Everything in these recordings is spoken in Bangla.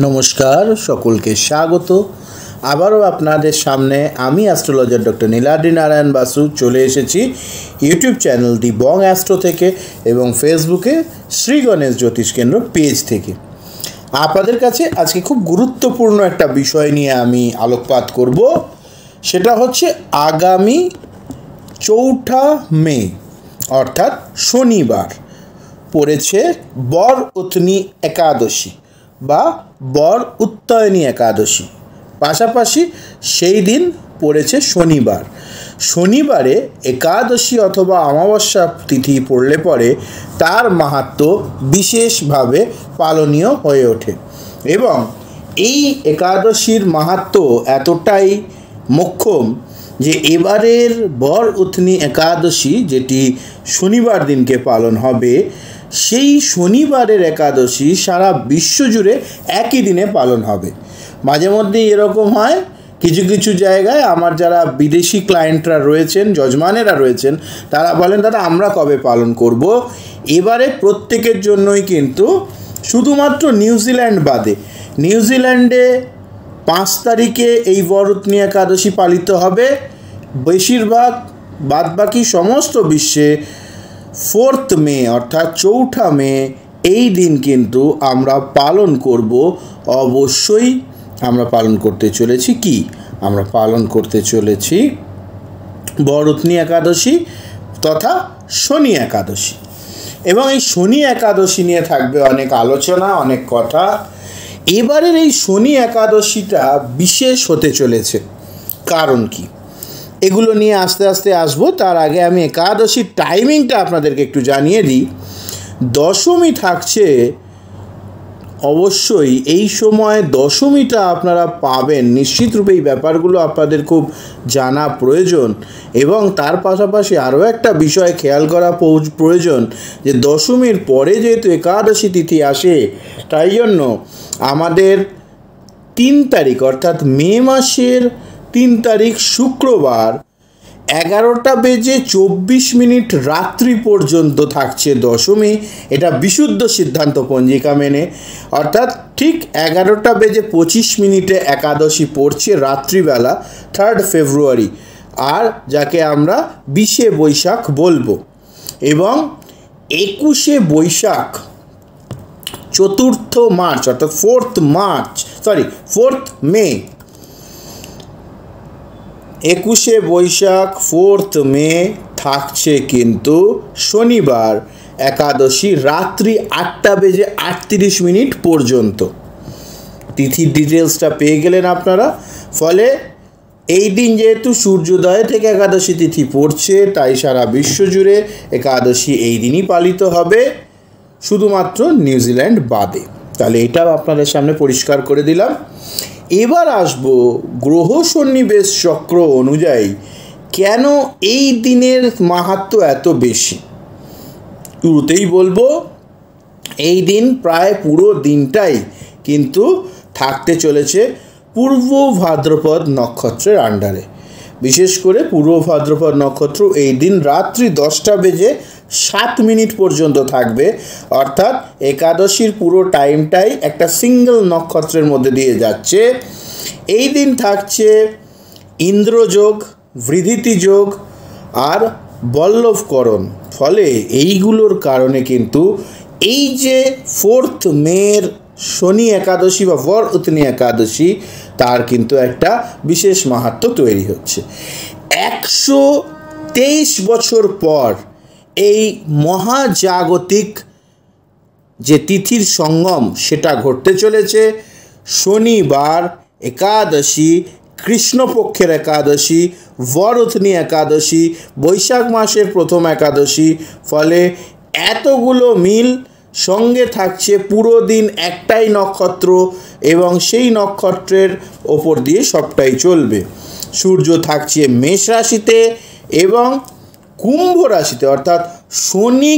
নমস্কার, সকলকে স্বাগত। আবারও আপনাদের সামনে আমি অ্যাস্ট্রোলজার ডক্টর নীলাদ্রি নারায়ণ বাসু চলে এসেছি ইউটিউব চ্যানেল দি বং অ্যাস্ট্রো থেকে এবং ফেসবুকে শ্রী গণেশ জ্যোতিষ কেন্দ্র পেজ থেকে। আপনাদের কাছে আজকে খুব গুরুত্বপূর্ণ একটা বিষয় নিয়ে আমি আলোকপাত করব। সেটা হচ্ছে আগামী 4 মে অর্থাৎ শনিবার পড়েছে বর উত্তনি একাদশী বা বর উত্তয়নী একাদশী, পাশাপাশি সেই দিন পড়েছে শনিবার। শনিবারে একাদশী অথবা অমাবস্যা তিথি পড়লে পরে তার মাহাত্ম্য বিশেষভাবে পালনীয় হয়ে ওঠে এবং এই একাদশীর মাহাত্ম্য এতটাই মোক্ষম যে এবারের বর উত্তনি একাদশী যেটি শনিবার দিনকে পালন হবে, সেই শনিবারের একাদশী সারা বিশ্বজুড়ে একই দিনে পালন হবে। মাঝে মধ্যে এরকম হয় কিছু কিছু জায়গায় আমার যারা বিদেশি ক্লায়েন্টরা রয়েছেন, যজমানেরা রয়েছেন, তারা বলেন দাদা আমরা কবে পালন করব। এবারে প্রত্যেকের জন্যই কিন্তু শুধুমাত্র নিউজিল্যান্ড বাদে, নিউজিল্যান্ডে 5 তারিখে এই বর উত্তনি একাদশী পালিত হবে। বেশিরভাগ বাদবাকি সমস্ত বিশ্বে 4 মে অর্থাৎ 4 মে এই দিন কিন্তু আমরা পালন করব। অবশ্যই আমরা পালন করতে চলেছি কি? আমরা পালন করতে চলেছি বর উত্তনি একাদশী তথা শনি একাদশী। এবং এই শনি একাদশী নিয়ে থাকবে অনেক আলোচনা, অনেক কথা। এবারের এই শনি একাদশীটা বিশেষ হতে চলেছে। কারণ কি? এগুলো নিয়ে আস্তে আস্তে আসবো। তার আগে আমি একাদশীর টাইমিংটা আপনাদেরকে একটু জানিয়ে দিই। দশমী থাকছে, অবশ্যই এই সময় দশমীটা আপনারা পাবেন নিশ্চিতরূপে। এই ব্যাপারগুলো আপনাদের খুব জানা প্রয়োজন এবং তার পাশাপাশি আরও একটা বিষয় খেয়াল করা প্রয়োজন যে দশমীর পরে যেহেতু একাদশী তিথি আসে, তাই জন্য আমাদের 3 তারিখ অর্থাৎ মে মাসের 3 তারিখ শুক্রবার 11:24 রাত্রি পর্যন্ত থাকছে দশমী। এটা বিশুদ্ধ সিদ্ধান্ত পঞ্জিকা মেনে, অর্থাৎ ঠিক 11:25 একাদশী পড়ছে রাত্রিবেলা 3 ফেব্রুয়ারি, আর যাকে আমরা 20শে বৈশাখ বলবো। এবং 21শে বৈশাখ 4 মার্চ অর্থাৎ 4 মে 21শে বৈশাখ 4 মে থাকছে কিন্তু শনিবার একাদশী রাত্রি 8:38 পর্যন্ত। তিথির ডিটেলসটা পেয়ে গেলেন আপনারা। ফলে এই দিন যেহেতু সূর্যোদয় থেকে একাদশী তিথি পড়ছে, তাই সারা বিশ্বজুড়ে একাদশী এই দিনই পালিত হবে, শুধুমাত্র নিউজিল্যান্ড বাদে। তাহলে এটাও আপনাদের সামনে পরিষ্কার করে দিলাম। এবার আসব গ্রহ সন্নিবেশ চক্র অনুযায়ী কেন এই দিনের মাহাত্ম্য এত বেশি। শুরুতেই বলবো এই দিন প্রায় পুরো দিনটাই কিন্তু থাকতে চলেছে পূর্ব ভাদ্রপদ নক্ষত্রের আন্ডারে। বিশেষ করে পূর্ব ভাদ্রপদ নক্ষত্র এই দিন রাত্রি 10:07 পর্যন্ত থাকবে, অর্থাৎ একাদশীর পুরো টাইমটাই একটা সিঙ্গেল নক্ষত্রের মধ্যে দিয়ে যাচ্ছে। এই দিন থাকছে ইন্দ্রযোগ, বৃদ্ধিতি যোগ আর বল্লভকরণ। ফলে এইগুলোর কারণে কিন্তু এই যে 4 মের শনি একাদশী বা বর উত্তনি একাদশী, তার কিন্তু একটা বিশেষ মাহাত্ম্য তৈরি হচ্ছে। 123 বছর পর এই মহাজাগতিক যে তিথির সঙ্গম সেটা ঘটতে চলেছে। শনিবার একাদশী, কৃষ্ণপক্ষের একাদশী, বর উত্তনি একাদশী, বৈশাখ মাসের প্রথম একাদশী। ফলে এতগুলো মিল, সঙ্গে থাকছে পুরো দিন একটাই নক্ষত্র এবং সেই নক্ষত্রের ওপর দিয়ে সবটাই চলবে। সূর্য থাকছে মেষ রাশিতে এবং কুম্ভ রাশিতে, অর্থাৎ শনি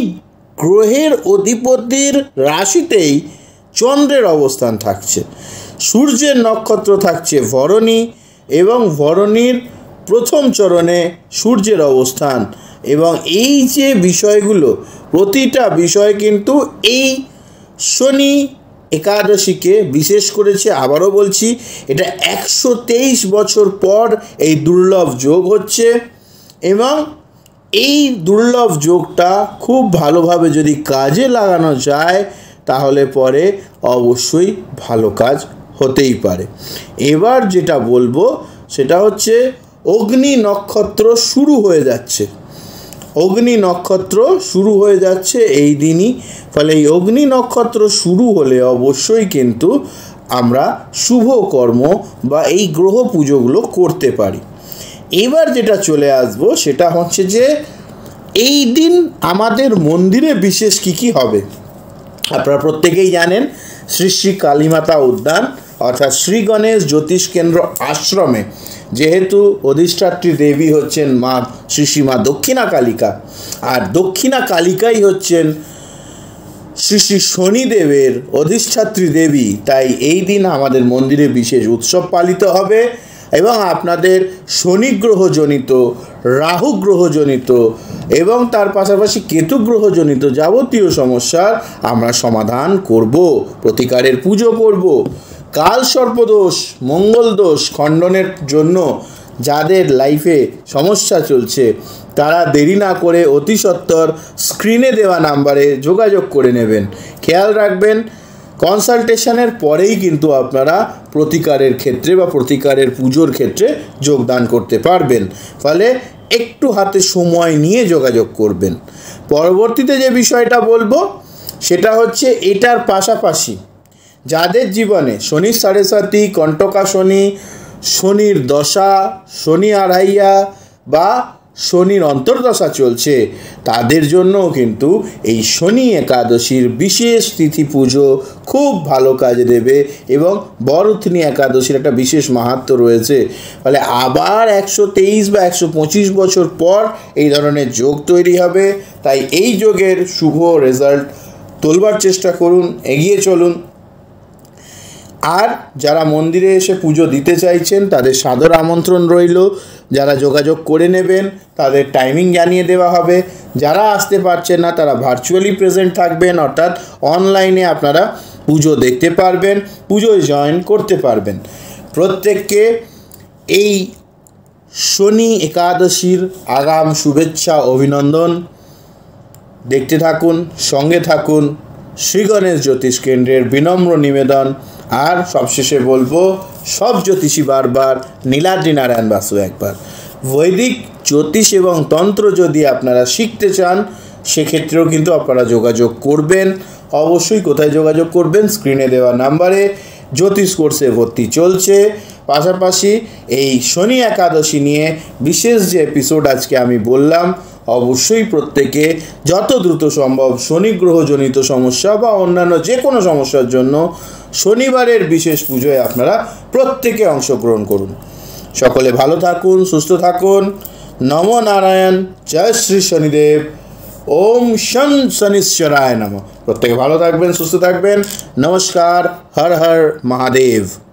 গ্রহের অধিপতির রাশিতেই চন্দ্রের অবস্থান থাকছে। সূর্যের নক্ষত্র থাকছে ভরণী এবং ভরণীর প্রথম চরণে সূর্যের অবস্থান। এবং এই যে বিষয়গুলো, প্রতিটা বিষয় কিন্তু এই শনি একাদশীকে বিশেষ করেছে। আবারও বলছি, এটা 123 বছর পর এই দুর্লভ যোগ হচ্ছে এবং এই দুর্লভ যোগটা খুব ভালোভাবে যদি কাজে লাগানো যায় তাহলে পরে অবশ্যই ভালো কাজ হতেই পারে। এবার যেটা বলবো সেটা হচ্ছে অগ্নি নক্ষত্র শুরু হয়ে যাচ্ছে। অগ্নি নক্ষত্র শুরু হয়ে যাচ্ছে এই দিনই। ফলে এই অগ্নি নক্ষত্র শুরু হলে অবশ্যই কিন্তু আমরা শুভ কর্ম বা এই গ্রহ পুজোগুলো করতে পারি। এবার যেটা চলে আসবো সেটা হচ্ছে যে এই দিন আমাদের মন্দিরে বিশেষ কী হবে। আপনারা প্রত্যেকেই জানেন শ্রী শ্রী কালীমাতা উদ্যান অর্থাৎ শ্রী গণেশ জ্যোতিষ কেন্দ্র আশ্রমে যেহেতু অধিষ্ঠাত্রী দেবী হচ্ছেন মা শ্রী শ্রী মা দক্ষিণা কালিকা, আর দক্ষিণা কালিকাই হচ্ছেন শ্রী শ্রী শনিদেবের অধিষ্ঠাত্রী দেবী, তাই এই দিন আমাদের মন্দিরে বিশেষ উৎসব পালিত হবে এবং আপনাদের শনি গ্রহজনিত, রাহু গ্রহজনিত এবং তার পাশাপাশি কেতু গ্রহজনিত যাবতীয় সমস্যার আমরা সমাধান করব, প্রতিকারের পুজো করব। কাল সর্পদোষ, মঙ্গল দোষ খণ্ডনের জন্য যাদের লাইফে সমস্যা চলছে তারা দেরি না করে অতি সত্বর স্ক্রিনে দেওয়া নাম্বারে যোগাযোগ করে নেবেন। খেয়াল রাখবেন, কনসালটেশনের পরেই কিন্তু আপনারা প্রতিকারের ক্ষেত্রে বা প্রতিকারের পুজোর ক্ষেত্রে যোগদান করতে পারবেন। ফলে একটু হাতে সময় নিয়ে যোগাযোগ করবেন। পরবর্তীতে যে বিষয়টা বলবো সেটা হচ্ছে এটার পাশাপাশি যাদের জীবনে শনির সাড়ে সাতি, কণ্টকা শনি, শনির দশা, শনি আড়াইয়া বা শনির অন্তর্দশা চলছে তাদের জন্যও কিন্তু এই শনি একাদশীর বিশেষ তিথি পুজো খুব ভালো কাজে দেবে এবং বরুথিনী একাদশীর একটা বিশেষ মাহাত্ম্য রয়েছে। ফলে আবার 123 বা 125 বছর পর এই ধরনের যোগ তৈরি হবে। তাই এই যোগের শুভ রেজাল্ট তোলবার চেষ্টা করুন, এগিয়ে চলুন। আর যারা মন্দিরে এসে পুজো দিতে চাইছেন তাদের সাদর আমন্ত্রণ রইল। যারা যোগাযোগ করে নেবেন তাদের টাইমিং জানিয়ে দেওয়া হবে। যারা আসতে পারছেন না তারা ভার্চুয়ালি প্রেজেন্ট থাকবেন, অর্থাৎ অনলাইনে আপনারা পুজো দেখতে পারবেন, পুজোয় জয়েন করতে পারবেন। প্রত্যেককে এই শনি একাদশীর আগাম শুভেচ্ছা, অভিনন্দন। দেখতে থাকুন, সঙ্গে থাকুন। শ্রী গণেশ জ্যোতিষ কেন্দ্রের বিনম্র নিবেদন। আর সবশেষে বলবো, সব জ্যোতিষী বারবার, নীলাদ্রি নারায়ণ বাসু একবার। বৈদিক জ্যোতিষ এবং তন্ত্র যদি আপনারা শিখতে চান সেক্ষেত্রেও কিন্তু আপনারা যোগাযোগ করবেন। অবশ্যই কোথায় যোগাযোগ করবেন? স্ক্রিনে দেওয়া নাম্বারে। জ্যোতিষ কোর্সে ভর্তি চলছে। পাশাপাশি এই শনি একাদশী নিয়ে বিশেষ যে এপিসোড আজকে আমি বললাম, অবশ্যই প্রত্যেকে যত দ্রুত সম্ভব শনি গ্রহজনিত সমস্যা বা অন্যান্য যে কোনো সমস্যার জন্য শনিবারের বিশেষ পুজোয় আপনারা প্রত্যেকে অংশগ্রহণ করুন। সকলে ভালো থাকুন, সুস্থ থাকুন। নম নারায়ণ, জয় শ্রী শনিদেব। ওম শন শনিশ্চরায় নমঃ। প্রত্যেকে ভালো থাকবেন, সুস্থ থাকবেন। নমস্কার। হর হর মহাদেব।